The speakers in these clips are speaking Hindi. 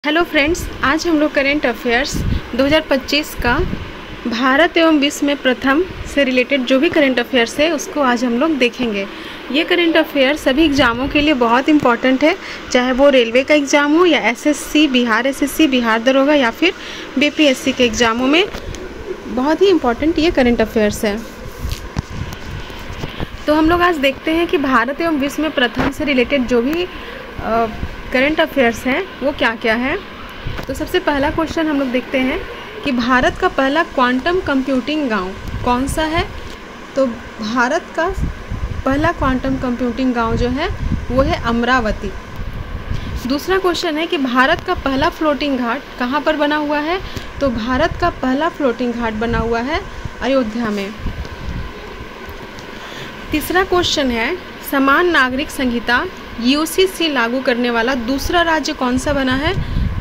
हेलो फ्रेंड्स, आज हम लोग करेंट अफेयर्स 2025 का भारत एवं विश्व में प्रथम से रिलेटेड जो भी करेंट अफेयर्स है उसको आज हम लोग देखेंगे। ये करेंट अफेयर सभी एग्ज़ामों के लिए बहुत इंपॉर्टेंट है, चाहे वो रेलवे का एग्ज़ाम हो या एसएससी, बिहार एसएससी, बिहार दरोगा या फिर बीपीएससी के एग्ज़ामों में बहुत ही इम्पॉर्टेंट ये करेंट अफेयर्स है। तो हम लोग आज देखते हैं कि भारत एवं विश्व में प्रथम से रिलेटेड जो भी करेंट अफेयर्स हैं वो क्या क्या है। तो सबसे पहला क्वेश्चन हम लोग देखते हैं कि भारत का पहला क्वांटम कंप्यूटिंग गांव कौन सा है। तो भारत का पहला क्वांटम कंप्यूटिंग गांव जो है वो है अमरावती। दूसरा क्वेश्चन है कि भारत का पहला फ्लोटिंग घाट कहाँ पर बना हुआ है। तो भारत का पहला फ्लोटिंग घाट बना हुआ है अयोध्या में। तीसरा क्वेश्चन है समान नागरिक संहिता यूसीसी लागू करने वाला दूसरा राज्य कौन सा बना है।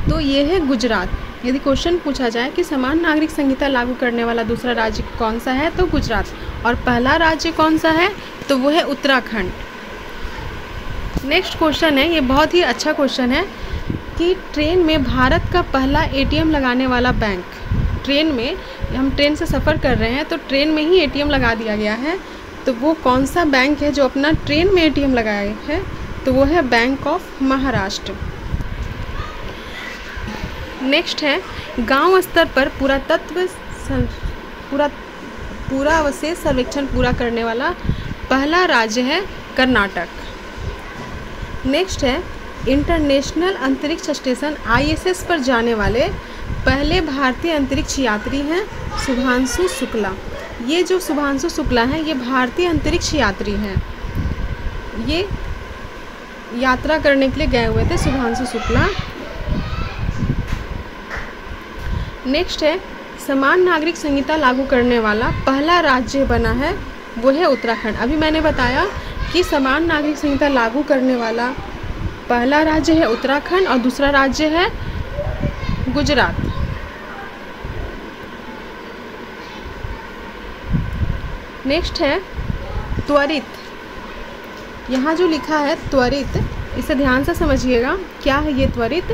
तो ये है गुजरात। यदि क्वेश्चन पूछा जाए कि समान नागरिक संहिता लागू करने वाला दूसरा राज्य कौन सा है तो गुजरात, और पहला राज्य कौन सा है तो वो है उत्तराखंड। नेक्स्ट क्वेश्चन है, ये बहुत ही अच्छा क्वेश्चन है कि ट्रेन में भारत का पहला एटीएम लगाने वाला बैंक, ट्रेन में हम ट्रेन से सफ़र कर रहे हैं तो ट्रेन में ही एटीएम लगा दिया गया है, तो वो कौन सा बैंक है जो अपना ट्रेन में एटीएम लगाया है। तो वो है बैंक ऑफ महाराष्ट्र। नेक्स्ट है गांव स्तर पर पुरावशेष सर्वेक्षण पूरा करने वाला पहला राज्य है कर्नाटक। नेक्स्ट है इंटरनेशनल अंतरिक्ष स्टेशन ISS पर जाने वाले पहले भारतीय अंतरिक्ष यात्री हैं शुभांशु शुक्ला। ये जो शुभांशु शुक्ला हैं ये भारतीय अंतरिक्ष यात्री हैं, ये यात्रा करने के लिए गए हुए थे शुभांशु शुक्ला। नेक्स्ट है समान नागरिक संहिता लागू करने वाला पहला राज्य बना है वो है उत्तराखंड। अभी मैंने बताया कि समान नागरिक संहिता लागू करने वाला पहला राज्य है उत्तराखंड और दूसरा राज्य है गुजरात। नेक्स्ट है त्वरित। यहाँ जो लिखा है त्वरित, इसे ध्यान से समझिएगा क्या है ये त्वरित।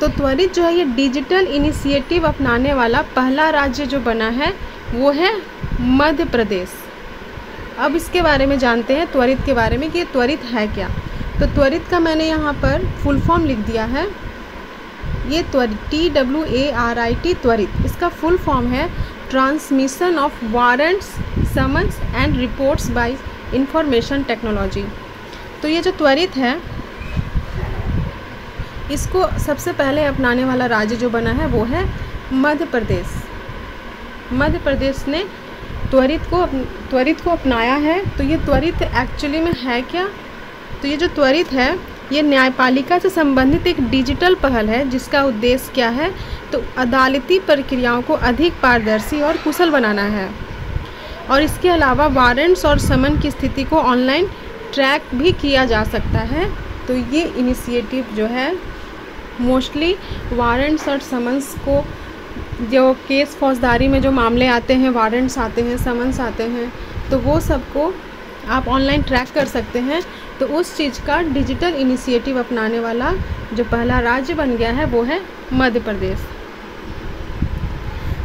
तो त्वरित जो है ये डिजिटल इनिशिएटिव अपनाने वाला पहला राज्य जो बना है वो है मध्य प्रदेश। अब इसके बारे में जानते हैं त्वरित के बारे में कि ये त्वरित है क्या। तो त्वरित का मैंने यहाँ पर फुल फॉर्म लिख दिया है, ये TWARIT त्वरित, इसका फुल फॉर्म है transmission of warrants, summons and reports by information technology. तो ये जो त्वरित है इसको सबसे पहले अपनाने वाला राज्य जो बना है वो है मध्य प्रदेश। मध्य प्रदेश ने त्वरित को अपनाया है। तो ये त्वरित एक्चुअली में है क्या। तो ये जो त्वरित है ये न्यायपालिका से संबंधित एक डिजिटल पहल है जिसका उद्देश्य क्या है तो अदालती प्रक्रियाओं को अधिक पारदर्शी और कुशल बनाना है, और इसके अलावा वारंट्स और समन की स्थिति को ऑनलाइन ट्रैक भी किया जा सकता है। तो ये इनिशिएटिव जो है मोस्टली वारंट्स और समन्स को, जो केस फौजदारी में जो मामले आते हैं, वारंट्स आते हैं, समन्स आते हैं, तो वो सबको आप ऑनलाइन ट्रैक कर सकते हैं। तो उस चीज़ का डिजिटल इनिशिएटिव अपनाने वाला जो पहला राज्य बन गया है वो है मध्य प्रदेश।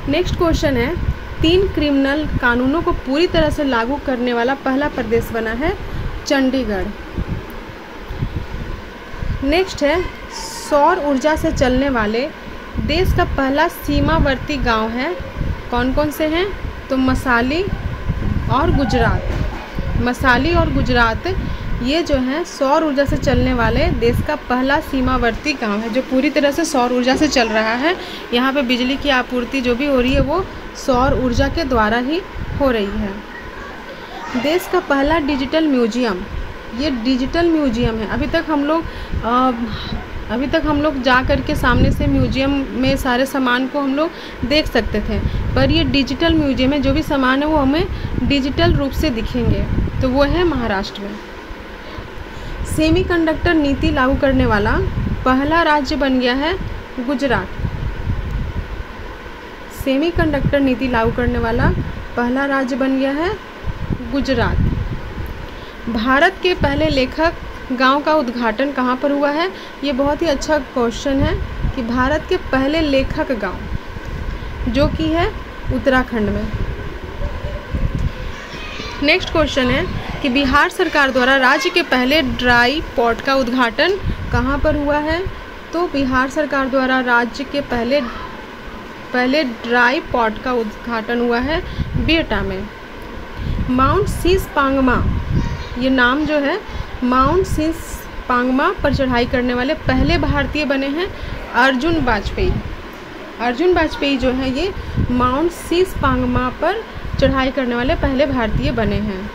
नेक्स्ट क्वेश्चन है 3 क्रिमिनल कानूनों को पूरी तरह से लागू करने वाला पहला प्रदेश बना है चंडीगढ़। नेक्स्ट है सौर ऊर्जा से चलने वाले देश का पहला सीमावर्ती गांव है, कौन कौन से हैं तो मसाली और गुजरात। मसाली और गुजरात ये जो है सौर ऊर्जा से चलने वाले देश का पहला सीमावर्ती गांव है जो पूरी तरह से सौर ऊर्जा से चल रहा है। यहाँ पे बिजली की आपूर्ति जो भी हो रही है वो सौर ऊर्जा के द्वारा ही हो रही है। देश का पहला डिजिटल म्यूजियम, ये डिजिटल म्यूजियम है। अभी तक हम लोग जा कर के सामने से म्यूजियम में सारे सामान को हम लोग देख सकते थे, पर ये डिजिटल म्यूजियम है, जो भी सामान है वो हमें डिजिटल रूप से दिखेंगे। तो वो है महाराष्ट्र में। सेमीकंडक्टर नीति लागू करने वाला पहला राज्य बन गया है गुजरात। सेमीकंडक्टर नीति लागू करने वाला पहला राज्य बन गया है गुजरात। भारत के पहले लेखक गांव का उद्घाटन कहाँ पर हुआ है? ये बहुत ही अच्छा क्वेश्चन है कि भारत के पहले लेखक गांव जो कि है उत्तराखंड में। नेक्स्ट क्वेश्चन है कि बिहार सरकार द्वारा राज्य के पहले ड्राई पोर्ट का उद्घाटन कहाँ पर हुआ है? तो बिहार सरकार द्वारा राज्य के पहले ड्राई पोर्ट का उद्घाटन हुआ है बिहटा में। माउंट शीश पांगमा, ये नाम जो है माउंट शीश पांगमा पर चढ़ाई करने वाले पहले भारतीय बने हैं अर्जुन वाजपेयी। अर्जुन वाजपेयी जो है ये माउंट शीश पांगमा पर चढ़ाई करने वाले पहले भारतीय बने हैं।